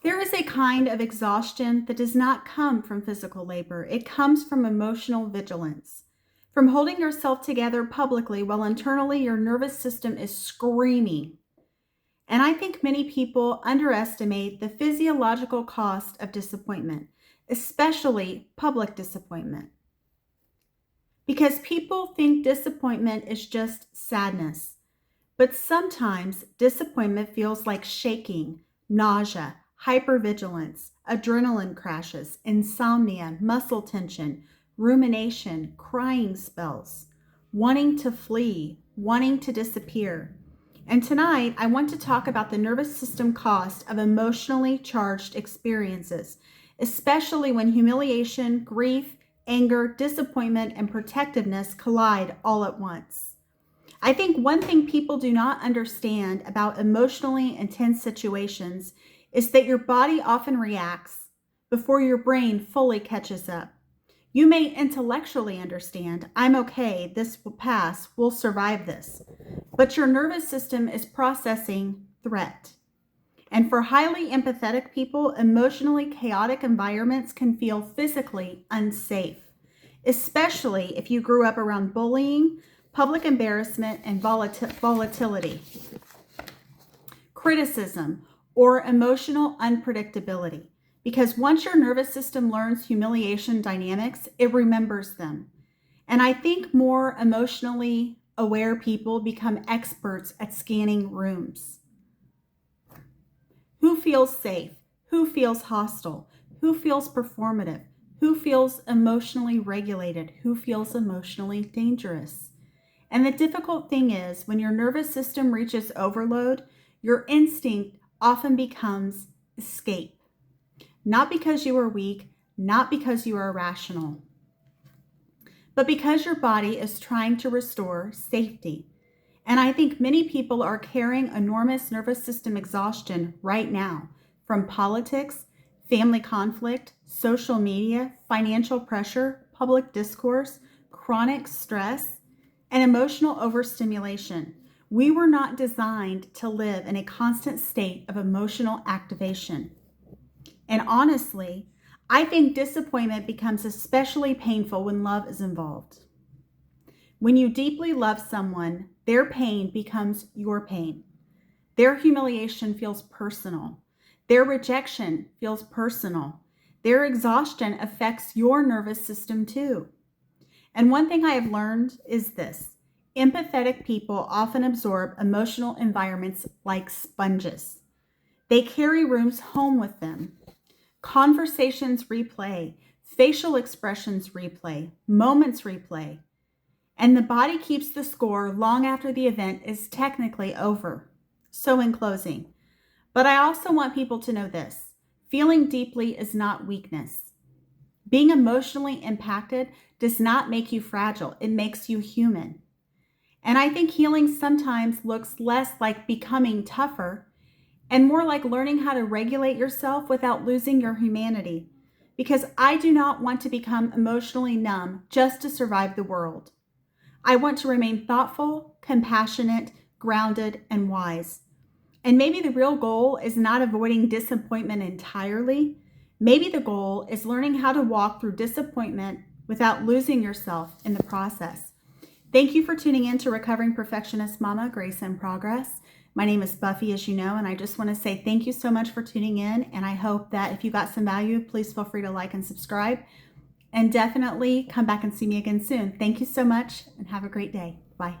There is a kind of exhaustion that does not come from physical labor. It comes from emotional vigilance, from holding yourself together publicly while internally your nervous system is screaming. And I think many people underestimate the physiological cost of disappointment, especially public disappointment. Because people think disappointment is just sadness. But sometimes disappointment feels like shaking, nausea, hypervigilance, adrenaline crashes, insomnia, muscle tension, rumination, crying spells, wanting to flee, wanting to disappear. And tonight, I want to talk about the nervous system cost of emotionally charged experiences, especially when humiliation, grief, anger, disappointment, and protectiveness collide all at once. I think one thing people do not understand about emotionally intense situations is that your body often reacts before your brain fully catches up. You may intellectually understand, I'm okay, this will pass, we'll survive this. But your nervous system is processing threat. And for highly empathetic people, emotionally chaotic environments can feel physically unsafe, especially if you grew up around bullying, public embarrassment, and volatility, criticism, or emotional unpredictability. Because once your nervous system learns humiliation dynamics, it remembers them. And I think more emotionally aware people become experts at scanning rooms. Who feels safe? Who feels hostile? Who feels performative? Who feels emotionally regulated? Who feels emotionally dangerous? And the difficult thing is, when your nervous system reaches overload, your instinct often becomes escape. Not because you are weak, not because you are irrational, but because your body is trying to restore safety. And I think many people are carrying enormous nervous system exhaustion right now from politics, family conflict, social media, financial pressure, public discourse, chronic stress, and emotional overstimulation. We were not designed to live in a constant state of emotional activation. And honestly, I think disappointment becomes especially painful when love is involved. When you deeply love someone, their pain becomes your pain. Their humiliation feels personal. Their rejection feels personal. Their exhaustion affects your nervous system too. And one thing I have learned is this: empathetic people often absorb emotional environments like sponges. They carry rooms home with them. Conversations replay, facial expressions replay, moments replay. And the body keeps the score long after the event is technically over. So, in closing, but I also want people to know this: feeling deeply is not weakness. Being emotionally impacted does not make you fragile, it makes you human. And I think healing sometimes looks less like becoming tougher and more like learning how to regulate yourself without losing your humanity. Because I do not want to become emotionally numb just to survive the world. I want to remain thoughtful, compassionate, grounded, and wise. And maybe the real goal is not avoiding disappointment entirely. Maybe the goal is learning how to walk through disappointment without losing yourself in the process. Thank you for tuning in to Recovering Perfectionist Mama, Grace in Progress. My name is Buffy, as you know, and I just want to say thank you so much for tuning in. And I hope that if you got some value, please feel free to like and subscribe. And definitely come back and see me again soon. Thank you so much and have a great day. Bye.